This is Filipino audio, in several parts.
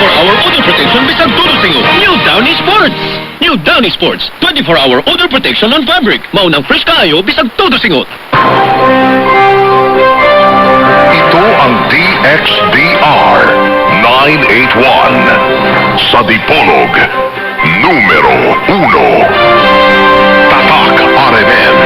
24-hour odor protection bisag tulo singot. New Downy Sports. New Downy Sports. 24-hour odor protection on fabric. Maunang fresh kaayo bisag tulo singot. Ito ang DXDR 981 sa Dipolog, numero 1. Tatak RMN.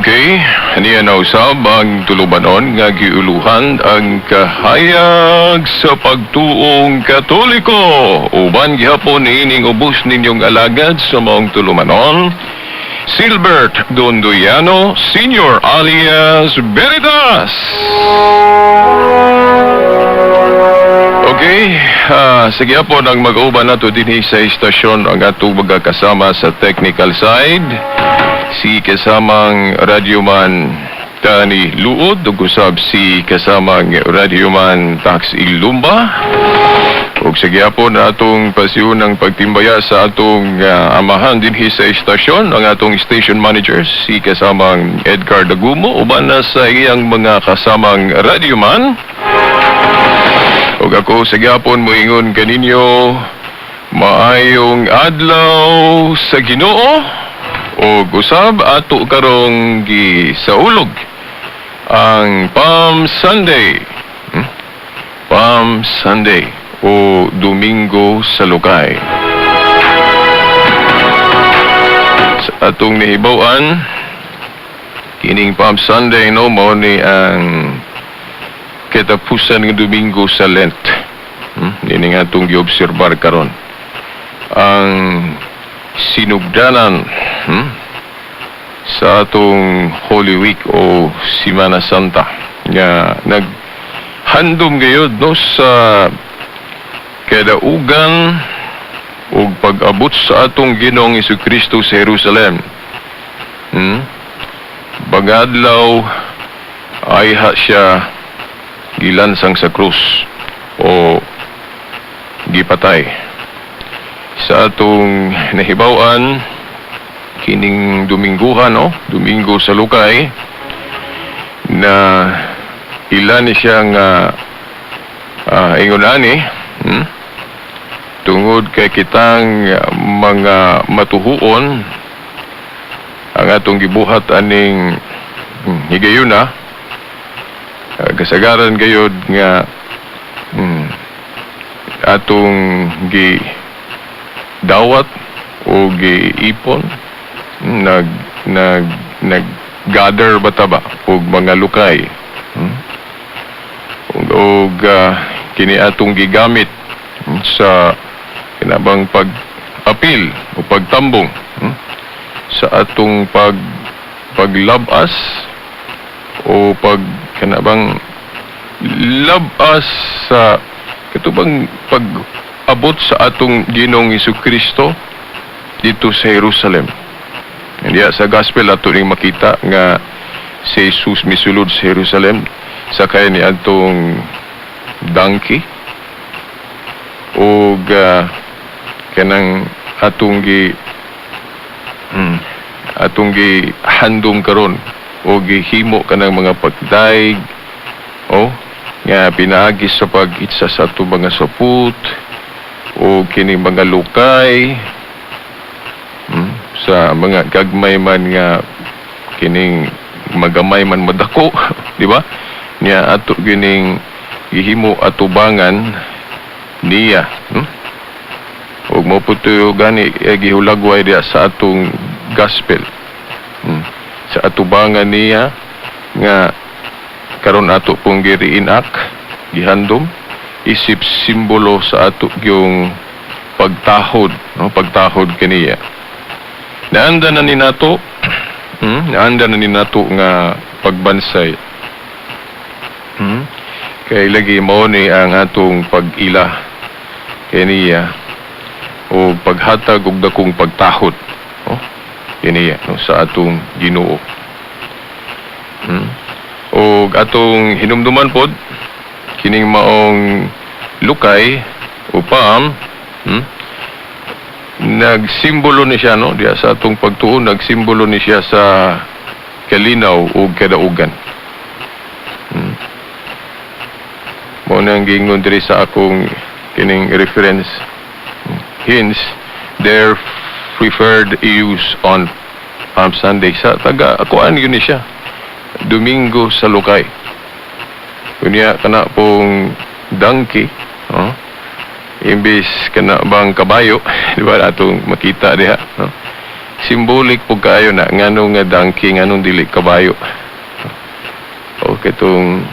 Okay, niya na usab ang tulubanon nga giuluhan ang kahayag sa pagtuong Katoliko. Uban gihapon ining ubos ninyong alagad sa maong tulumanon, Silbert Dondoyano Sr. alias Veritas. Okay, sige po nang mag-uban nato din sa istasyon ang atong magkakasama sa technical side. Si kasamang radyoman Tani Luod, ugusab si kasamang radyoman Tax Ilumba. Ug sige po na atong pasiun ng pagtimbaya sa atong amahan din sa istasyon, ang atong station manager, si kasamang Edgar Dagumo, uban na sa iyang mga kasamang radyoman. Ug ako sige po moingon kaninyo, maayong adlaw sa Ginoo. O gusab ato karong gisaulog ang Palm Sunday. Palm Sunday o Domingo sa Lukay. Sa atong nihibawan, kining Palm Sunday no mo ni ang katapusan ng Domingo sa Lent. Ini nga atong giobserbar karon. Ang sinugdanan sa atong Holy Week o Semana Santa nga naghandom gayud no sa kadaugan ug pag-abot sa atong Ginoong Jesucristo sa Jerusalem. Bagadlaw ay siya gilansang sa krus o gipatay. Sa atong nahibawan kining Dominguhan no, Domingo sa Lukay, na ilan ni siya nga ingon tungod kay kitang mga matuhuon ang atong gibuhat aning higayuna, kasagaran gayud nga atong dawat o giipon nag-gather ba og mga lukay og kini atong gigamit sa kinabang pag-apil o pagtambong sa atong paglabas o kanabang labas sa katubang pag-abot sa atong Ginoong Jesucristo dito sa Jerusalem. Diya sa gospel ato ring makita nga si Jesus misulod sa Jerusalem sakay ni atong donkey ug kanang atong handom karon o gihimo kanang mga pagdaig nga pinaagi sa pag-itsa sa ato mga saput o kini mga lukay sa mga gagmay man nga kining magamay man madako di ba niya ato gining gihimo atubangan niya. Ug mo puto gani gihulagway diya sa atong gospel. Sa atubangan niya nga karon ato pong giriinak gihandom isip simbolo sa ato yung pagtahod, no? Pagtahod kaniya. Naanda na ni nato nga pagbansay. Kay lagi mao ni ang atong pag-ila kaniya o paghatag og dakong pagtahod, no? Kaniya, no, sa atong Ginoo. O atong hinumduman pod kining maong lukay o palm, nagsimbolo ni siya, no, diya sa atong pagtuon, nagsimbolo ni siya sa kalinaw o kadaugan. Mo nang gingon diri sa akong kining reference. Hence, their preferred use on Palm Sunday. Sa taga, akuan yun ni siya. Domingo sa Lukay. Kunya, kana pong donkey, imbis kana bang kabayo, di ba, atong makita diha, no? Simbolik po kayo na, nganong nga donkey, nganong dili kabayo. O katong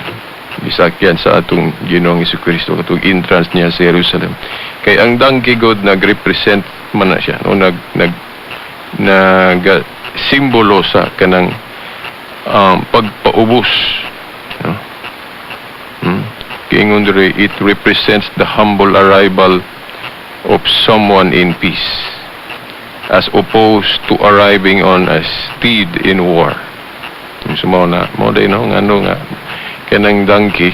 bisakyan sa atong Ginoong Jesucristo, katong entrance niya sa Jerusalem. Kay ang donkey god nag-represent man na siya, no? Simbolo sa kanang pagpaubos, no? Kingon diri, it represents the humble arrival of someone in peace as opposed to arriving on a steed in war. So mo day, no, ngano nga kanang donkey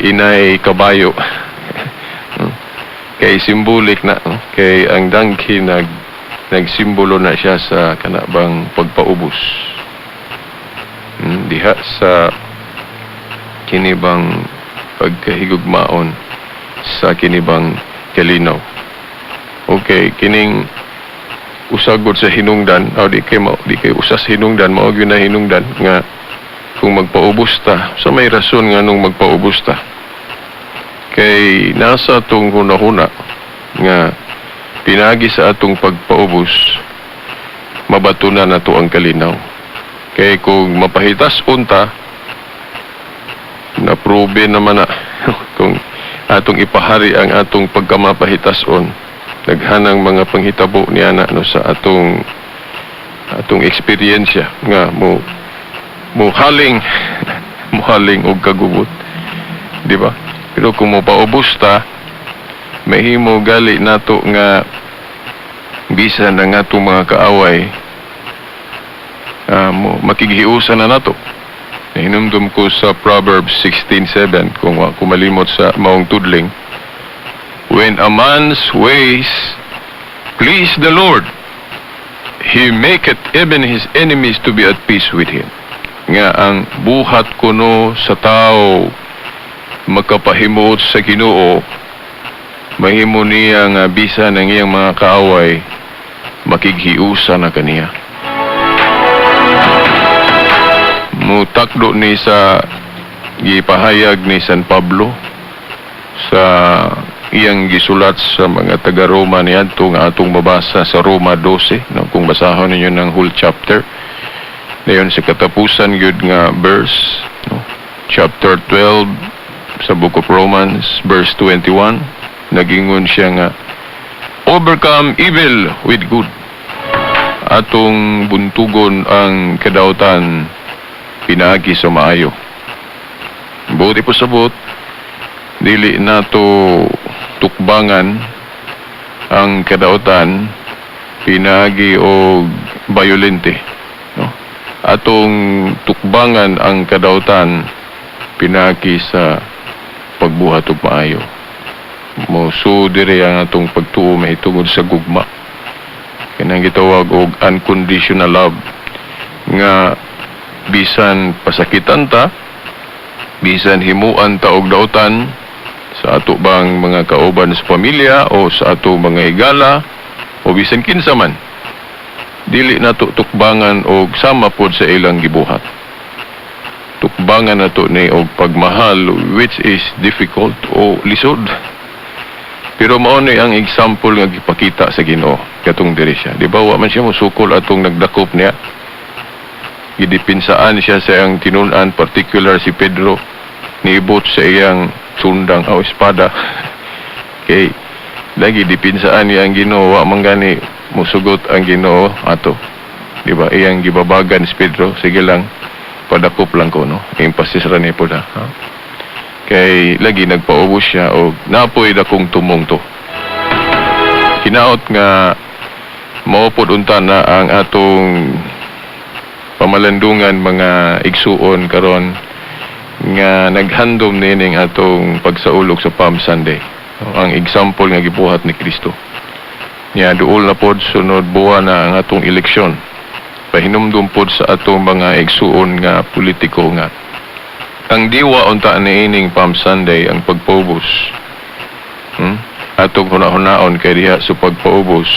inay kabayo. Kay simbolik na, no? Kay ang donkey nagsimbolo na siya sa kanabang pagpaubos. Diha sa kinibang pagkahigugmaon sa kinibang kalinaw. Okay, kining usagod sa hinungdan, di kay usas hinungdan, mao gyud na hinungdan nga kung magpaubos ta, so may rason nga nung magpaubos ta. Kay nasa atong hunahuna nga pinagi sa atong pagpaubos, mabatunan nato ang kalinaw. Kay kung mapahitas unta, na-probe naman na kung atong ipahari ang atong pagkamapahitason, naghanang mga panghitabo niya na, no, sa atong eksperyensya nga muhaling og kagubot, di ba? Pero kung mapaubos ta, mahimo gali nato nga bisan ang atong mga kaaway makighiusan na nato. Hinumdum ko sa Proverbs 16:7, kung kumalimot sa maong tudling, when a man's ways please the Lord, He maketh even his enemies to be at peace with him. Nga ang buhat kuno sa tao makapahimuot sa Ginoo, mahimo niya nga bisan ang iyang mga kaaway makighiusa na kaniya. Mutakdo ni sa gipahayag ni San Pablo sa iyang gisulat sa mga taga-Roma niadto nga atong mabasa sa Roma 12, no? Kung basahon ninyo ng whole chapter, dayon sa katapusan gyud nga verse, no? Chapter 12 sa Book of Romans, verse 21, nagingon siya nga, overcome evil with good. Atong buntugon ang kadautan pinagi sa maayo. Buti po sabot, dili nato tukbangan ang kadautan pinagi o violente, no? Atong tukbangan ang kadautan pinagi sa pagbuhat ug maayo. Mo dire ang atong pagtuo mahitungod sa gugma, kanang gitawag og unconditional love, nga bisan pasakitan ta, bisan himuan ta og dautan sa ato bang mga kauban sa pamilya o sa ato mga higala o bisan kinsa man, dili nato tukbangan og sama pod sa ilang gibuhat. Tukbangan kailangan nato ni og pagmahal which is difficult o lisod. Pero mao ni ang example nga gipakita sa Ginoo katong diri siya. Di ba wa man siya musukol atong nagdakop niya. Gidipinsaan siya sa iyang tinun-an, particular si Pedro, niibot sa iyang sundang o espada. Kay lagi dipinsaan niya ang Ginoo, wa man gani musugot ang Ginoo ato. Di ba? Iyang gibabagan si Pedro, sige lang, padakop lang ko, no? Emphasis ra ni po na. Ha? Kay lagi nagpaubos siya o napoy dakong tumong to. Kinaot nga maupod unta na ang atong pamalandungan mga igsuon karon nga naghandom nining atong pagsaulog sa Palm Sunday. Ang example nga gibuhat ni Kristo. Nya duol na pod sunod buwan na ang atong eleksyon. Pahinumdum pod sa atong mga igsuon nga politiko nga ang diwa unta niining Palm Sunday ang pagpaubos. Atong hunahunaon kay diha sa pagpaubos.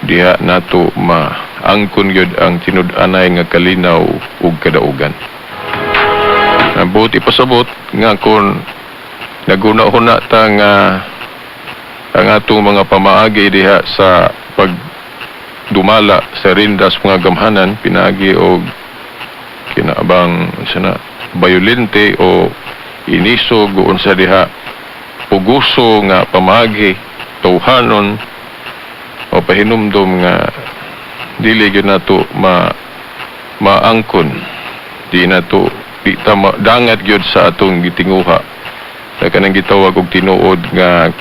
Diha nato maangkon gyud ang tinud-anay nga kalinaw ug kadaugan. Nabuti pasabot nga kon naguna-huna ta nga ang atong mga pamaagi diha sa pagdumala sa rindas mga gamhanan pinaagi og kinaabang sana bayolente o inisog unsa diha puguso nga pamaagi tawhanon o pahinumdom nga dili gyud nato maangkon di nato dangat gyud sa atong gitinguha sa kanang gitawag og tinuod nga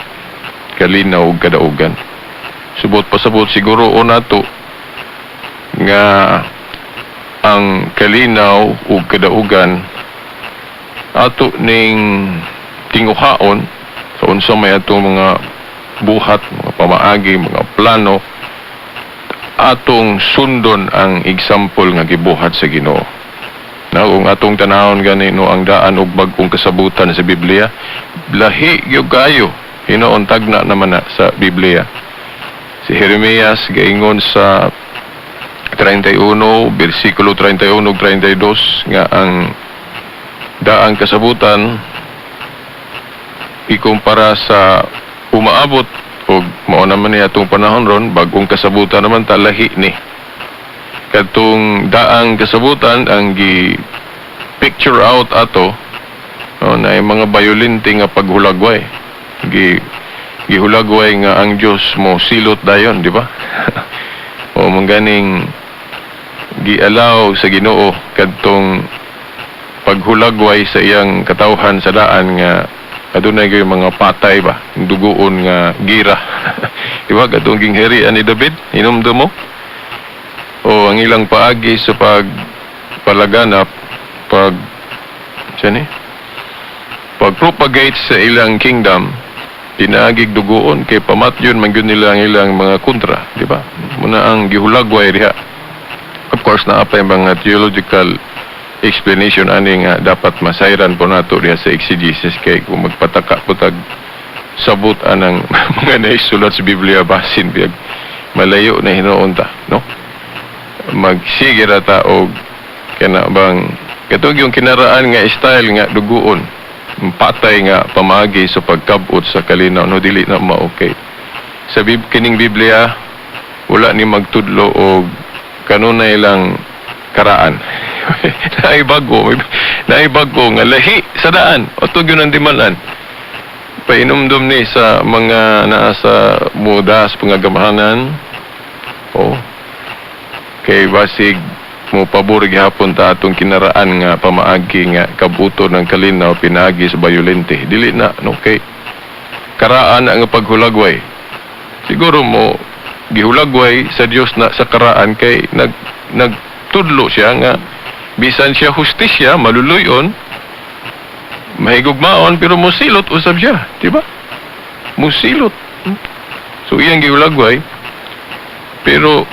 kalinaw ug kadaugan. Subot pasabot siguro o nato nga ang kalinaw ug kadaugan ato ning tinguhaon sa unsa may atong mga buhat, mga pamaagi, mga plano atong sundon ang example nga gibuhat sa Ginoo. Na kung atong tanahon gani no ang daan og bag-ong kasabutan sa Biblia, lahi gyud kayo hinoon tagna naman na sa Biblia. Si Jeremias gaingon sa 31 bersikulo 31 ug 32 nga ang daang kasabutan ikumpara sa umaabot og mao naman ni atong panahon ron bag-ong kasabutan naman ta lahi ni katong daang kasabutan ang gi picture out ato na mga bayolente nga paghulagway gihulagway nga ang Dios mo silot dayon, di ba? O mangganing gialaw sa Ginoo kadtong paghulagway sa iyang katawhan sa daan nga adunay gyud mga patay ba dugoon nga gira. Di ba kadtong gingherian ni David hinumdum mo o ang ilang paagi sa pagpalaganap pag-propagate sa ilang kingdom pinaagig dugoon kay pamatyon man gyud nila ang ilang mga kontra, di ba? Muna ang gihulagway diha. Of course naapay mga theological explanation ani nga dapat masayran po nato diha sa exegesis kay kung magpataka putag sabot anang mga naisulat sa Biblia basin biyag malayo na hinuon ta, no? Magsige ra ta og kana bang katong yung kinaraan nga style nga duguon patay nga pamagi sa pagkabot sa kalinaw no dili na ma-okay sa kining Biblia wala ni magtudlo og kanunay lang karaan. naibago nga lahi sa daan o to gyud ang dimalan painumdum ni sa mga naa sa mudas pangagamahanan kay basig mo pabor gihapon ta atong kinaraan nga pamaagi nga kabuto ng kalinaw pinagi sa bayolente dili na okay karaan ang paghulagway siguro mo gihulagway sa Dios na sa karaan kay nagtudlo siya nga bisan siya hustisya maluluyon mahigugmaon pero musilot usab siya, di ba? Musilot. So iyang gihulagway pero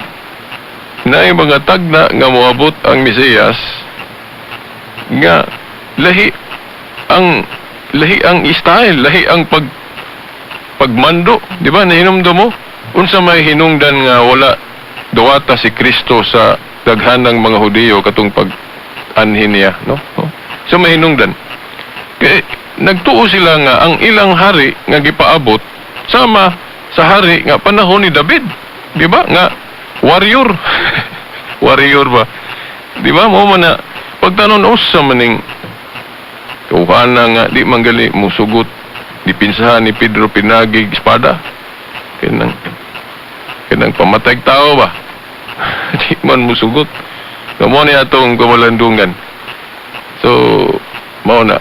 naay mga tagna nga moabot ang Mesiyas nga lahi ang style, lahi ang pagmando, di ba? Nahinumdum mo unsa may hinungdan nga wala duwata si Kristo sa daghanang mga Hudiyo katong anhin niya, no? So mahinungdan. Kaya nagtuo sila nga ang ilang hari nga gipaabot sama sa hari nga panahon ni David. Di ba? Nga warrior. Warrior ba? Di ba? Mo man na pagtanon usa maning kuhana nga di manggali mo sugot dipinsahan ni Pedro pinagig espada. Kanang pamatay tao ba? Di man mo sugot. Kamo ni atong kamalandungan. So, muna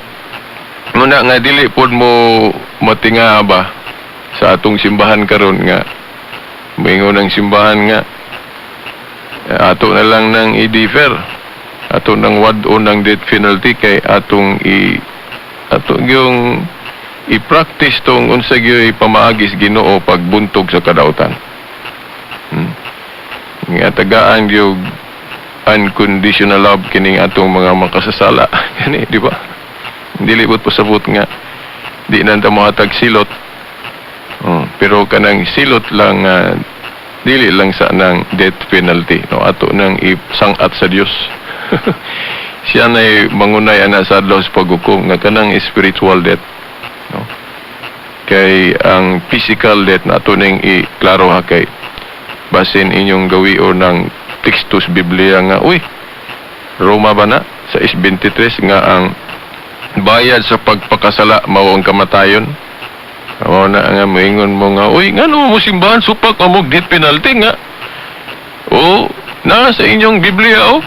nga dili pod mo matinga ba sa atong simbahan karon nga moingon ang simbahan nga ato na lang nang i-defer, ato nang wad-o ng death penalty kay ato yung i-practice tong unsa gyud pamaagis Ginoo pagbuntog sa kadautan. Nga tagaan yung unconditional love kining atong mga makasasala. Kani, di ba? Dili bot pasabot nga di nanta mohatag silot. Pero kanang silot lang dili lang sa nang death penalty, no, ato nang isangat sa Dios. Siya na mangunay ana sa adlaw sa paghukom nga kanang spiritual death, no. Kay ang physical death na ato ning iklaro ha kay basin inyong gawion ng tekstos Biblia nga Roma ba na sa 23 nga ang bayad sa pagpakasala mao ang kamatayon. O na nga moingon mo nga, ngano mo simbahan supak mo death penalty nga. Na sa inyong Biblia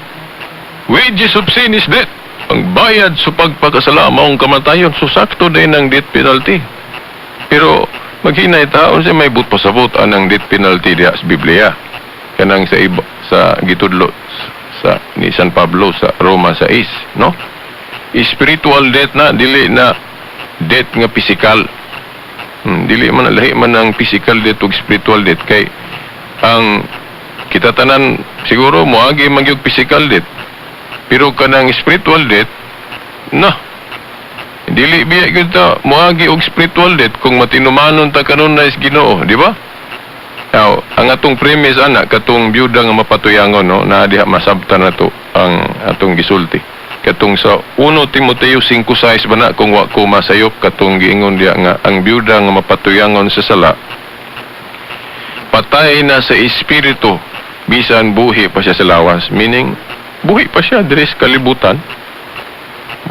wages of sin is death. Ang bayad sa pagpakasala mao ang kamatayon. So sakto din ang death penalty. Pero maghinay taon siya may but pasabot anang death penalty diha sa Biblia. Kanang sa gitudlo sa ni San Pablo sa Roma 6, no? Spiritual death na dili na death nga physical. Dili man lahi man ang physical death ug spiritual death kay ang kita tanan siguro moagi man gyud physical death. Pero kanang spiritual death dili biya gyud ta moagi og spiritual death kung matinumanon ta kanon na is Ginoo, di ba? Now, ang atong premise ana katong byuda nga mapatuyangon, no, na diha masabtan nato ang atong gisulti. Katong sa 1 Timoteo 5:6 ba na kung wa ko masayop katong giingon diha nga ang byuda nga mapatuyangon sa sala patay na sa espiritu bisan buhi pa siya sa lawas, meaning buhi pa siya diri sa kalibutan,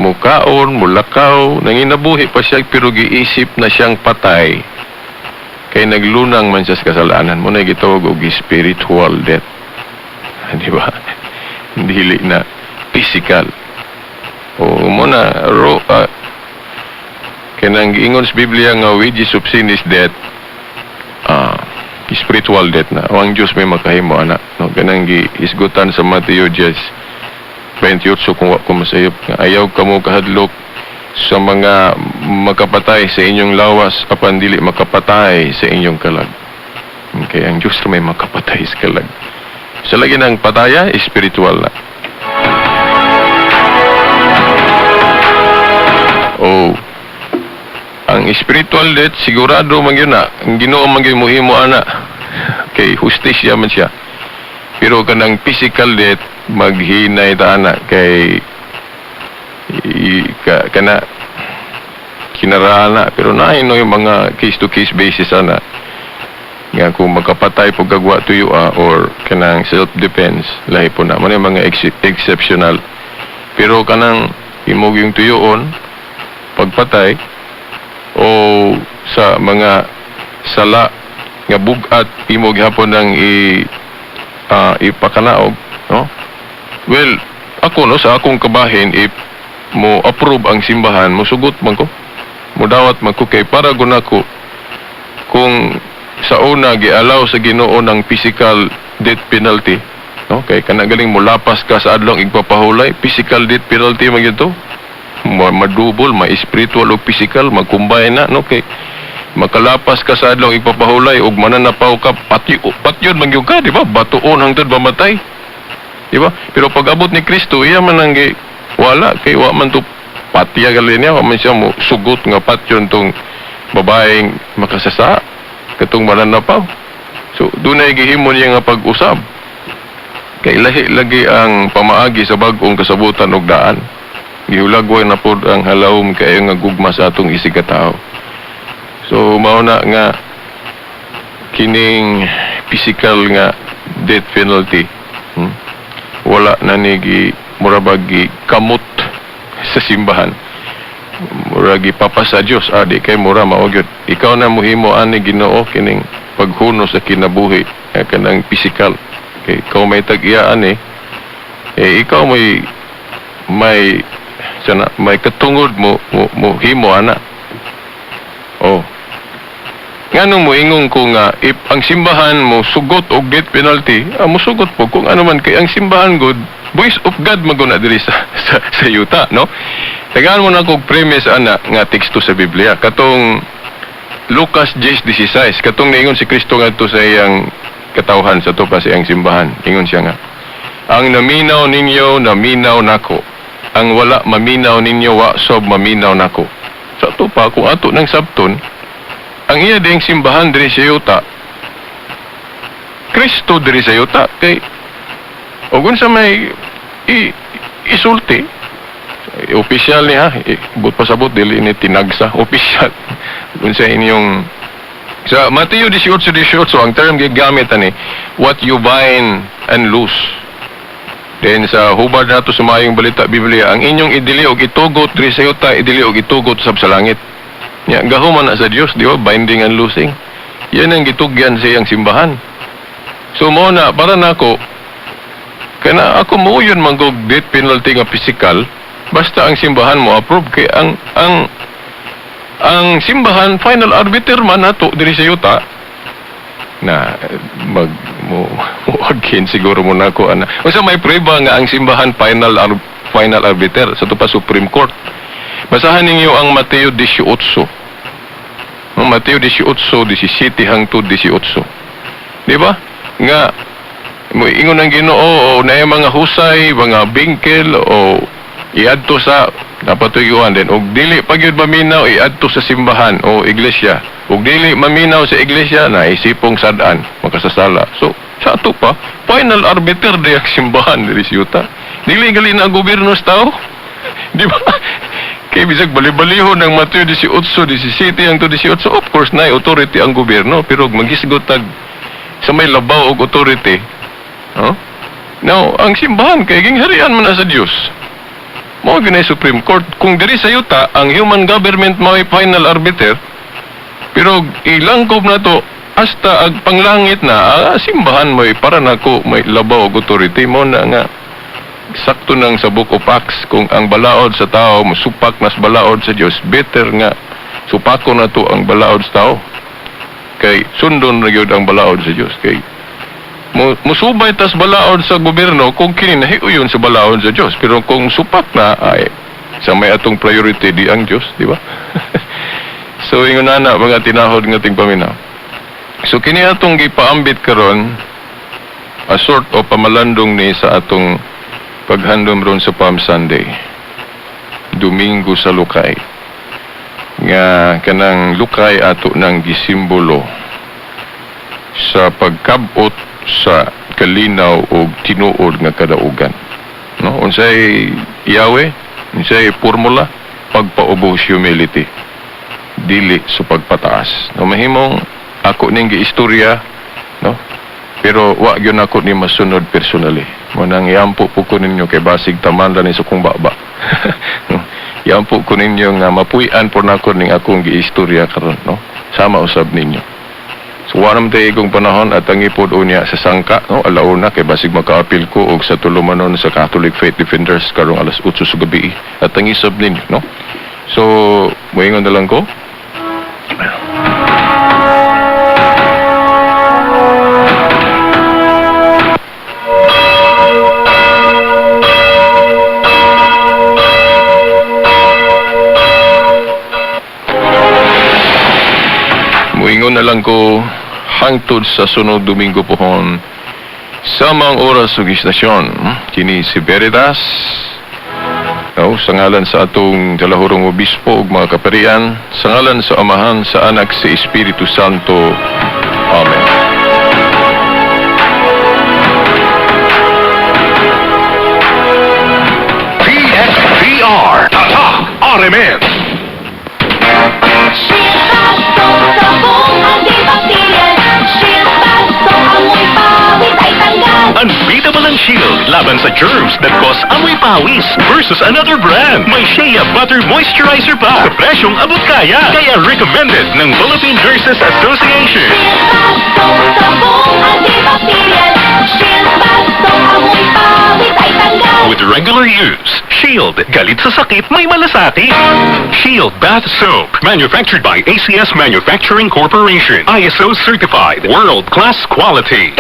mukaon, mulakaw, nanginabuhi pa siya pero giisip na siyang patay kay naglunang man siya sa kasalanan mo na gitawag og spiritual death. Di ba? Dili na physical. O muna kanang giingon sa Biblia nga wages of sin is death. Spiritual death na. O ang Diyos may makahimo ana, no, kanang giisgutan sa Mateo 10:28 kung wa ko masayop nga ayaw kamo kahadlok sa mga makapatay sa inyong lawas apan dili makapatay sa inyong kalag. Okay, ang Diyos may makapatay sa kalag. Sa lagi ng pataya, spiritual na. Ang spiritual death sigurado man yun na ang Ginoo man gyud mohimo ana kay hustisya man siya. Pero kanang physical death maghinay ta ana kay kana kinarana pero nahin no yung mga case to case basis ana nga kung magkapatay po gagwa tuyo or kanang self defense lahi po na man yung mga exceptional pero kanang imog yung tuyoon pagpatay o sa mga sala nga bugat imog hapon nang ipakanaog, no? Well, ako no sa akong kabahin mo approve ang simbahan, mo sugot man ko, mo dawat man ko kay para guna ko kung sa una gialaw sa Ginoo ng physical death penalty, no? Kay kana galing mo lapas ka sa adlong igpapahulay, physical death penalty man gyud to. Madubol, ma-spiritual o physical, mag-combine na, no? Kay makalapas ka sa adlong igpapahulay ug mananapaw ka patyon man gyud ka, di ba? Batuon hangtod mamatay. Di ba? Pero pag abot ni Kristo, iya man ang wala kay wa man to patya gali niya, wa man siya mo sugot nga patyon tong babaeng makasasa katong mananapaw. So dunay gihimo niya nga pag-usab. Kay lahi lagi ang pamaagi sa bag-ong kasabutan ug daan. Gihulagway na pod ang halawom kay nga gugma sa atong isig ka tao. So mao na nga kining physical nga death penalty. Wala na ni murabagi kamot sa simbahan. Muragi papa sa Dios adi kay mura mao gyud. Ikaw na mohimo ani Ginoo kining paghuno sa kinabuhi kanang physical. Kay ikaw may tag-iyaan ikaw may katungod mo himo ana. Oh. Nganong mo ingong ko nga if ang simbahan mo sugot og death penalty, mo sugot po kung ano man kay ang simbahan god voice of God maguna diri sa yuta, no? Tagaan mo na kog premise ana nga teksto sa Biblia katong Lucas 10:16 katong niingon si Kristo ngadto sa iyang katawhan sa tupa sa iyang simbahan. Ingon siya nga, ang naminaw ninyo, naminaw nako. Ang wala maminaw ninyo, wa sob maminaw nako. Sa tupa, kung ato ng sabton, ang iya ding simbahan diri sa yuta, Kristo diri sa yuta, kay ogun sa may isulti, opisyal niya, but pasabot, dili ni tinagsa, opisyal. Kung sa inyong sa Mateo 18:18 ang term gigamit ani what you bind and loose. Then sa hubad nato sa maayong balita Biblia, ang inyong idili og itugot diri sa yuta, idili og itugot sa langit. Nya gahuman na sa Dios, di ba? Binding and loosing. Yan ang gitugyan sa iyang simbahan. So mo na para nako kana ako mo yun manggog death penalty nga physical basta ang simbahan mo approve kay ang simbahan final arbiter man nato diri sa yuta na mo again siguro mo nako ana usa may prueba nga ang simbahan final arbiter sa tupa Supreme Court. Basahan ninyo ang Mateo 18. Ang Mateo 18:17 hangtod 18. Di ba? Nga mo ingon ang Ginoo na yung mga husay, mga bingkel o iadto sa napatuyuan din og dili pagyud maminaw iadto sa simbahan o iglesia og dili maminaw sa iglesia na isipong sad-an makasasala. So sa ato pa final arbiter di ang simbahan diri sa yuta. Dili gali na ang gobyerno sa tao. Di ba? Kay bisag bali-balihon ng Mateo 18:17 hangtod 18, of course na authority ang gobyerno pero magisgot tag sa may labaw og authority. Now ang simbahan kay gingharian man na sa Dios. Mao ginay Supreme Court kung diri sa yuta ang human government mao final arbiter pero ilangkob na to hasta ag panglangit na simbahan mo para nako may labaw og authority mo na nga sakto nang sa Book of Acts kung ang balaod sa tao musupak nas balaod sa Dios better nga supako na to ang balaod sa tao kay sundon na gyud ang balaod sa Dios kay musubay tas balaod sa gobyerno kung kini nahiuyon sa balaod sa Dios pero kung supak na ay sa may atong priority di ang Dios, di ba? So ingon na mga tinahod nga ting paminaw. So kini atong gipaambit karon a sort of pamalandong ni sa atong paghandom ron sa Palm Sunday. Domingo sa Lukay. Nga kanang Lukay ato nang gisimbolo sa pagkabot sa kalinaw o tinuod nga kadaugan. No? Unsay Yahweh, unsay formula, pagpaubos humility. Dili sa pagpataas. No, mahimong ako ning giistorya, no? Pero wa gyud ako ni masunod personally. Mo nang iampo po ko ninyo kay basig taman ni sa kong baba. No? Iampo ko ninyo nga mapuy-an po nako ning akong giistorya karon, no? Sama usab ninyo. So wanam tayo kong panahon at ang ipod unya sa sangka, no? Alauna kay basig makaapil ko og sa tulumanon sa Catholic Faith Defenders karong alas 8 sa gabi at ang isab ninyo, no? So moingon na lang ko. Moingon na lang ko hangtod sa sunod Domingo pohon sa mga oras ug istasyon. Kini si Veritas. No, sa ngalan sa atong dalahurong obispo ug mga kaparian, sa ngalan sa Amahan, sa Anak, sa Espiritu Santo. Amen. RMN. Shield Basto, sabong antibacterial. Shield Basto, amoy pawis ay tanggal. Unbeatable ang Shield laban sa germs that cause amoy pawis versus another brand. May Shea Butter Moisturizer pa sa presyong abot kaya. Kaya recommended ng Philippine Nurses Association. Shield Basto, sabong antibacterial. Shield Basto, amoy pawis ay tanggal. With regular use, Shield, galit sa sakit, may malasakit. Shield Bath Soap, manufactured by ACS Manufacturing Corporation. ISO certified, world-class quality.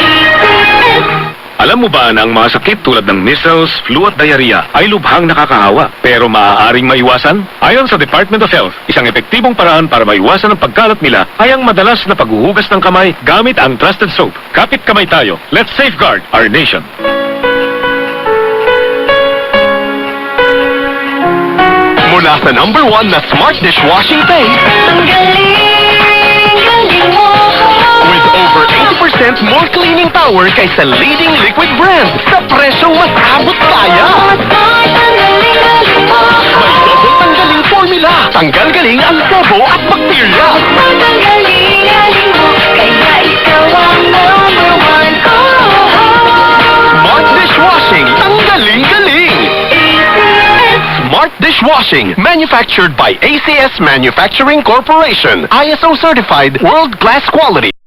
Alam mo ba na ang mga sakit tulad ng measles, flu at diarrhea ay lubhang nakakahawa pero maaaring maiwasan? Ayon sa Department of Health, isang epektibong paraan para maiwasan ang pagkalat nila ay ang madalas na paghuhugas ng kamay gamit ang trusted soap. Kapit kamay tayo. Let's safeguard our nation. Mula sa #1 na smart dishwashing paste Ang galing mo. with over 80% more cleaning power kaysa leading liquid brand sa presyong mas abot kaya. Smart, ang galing mo. May double tanggaling formula. Tanggal galing ang sebo at bakterya. Smart, ang galing mo. Kaya ikaw ang #1 ko. Smart dishwashing. Tanggaling galing. ACS. Smart dishwashing. Manufactured by ACS Manufacturing Corporation. ISO certified. World class quality.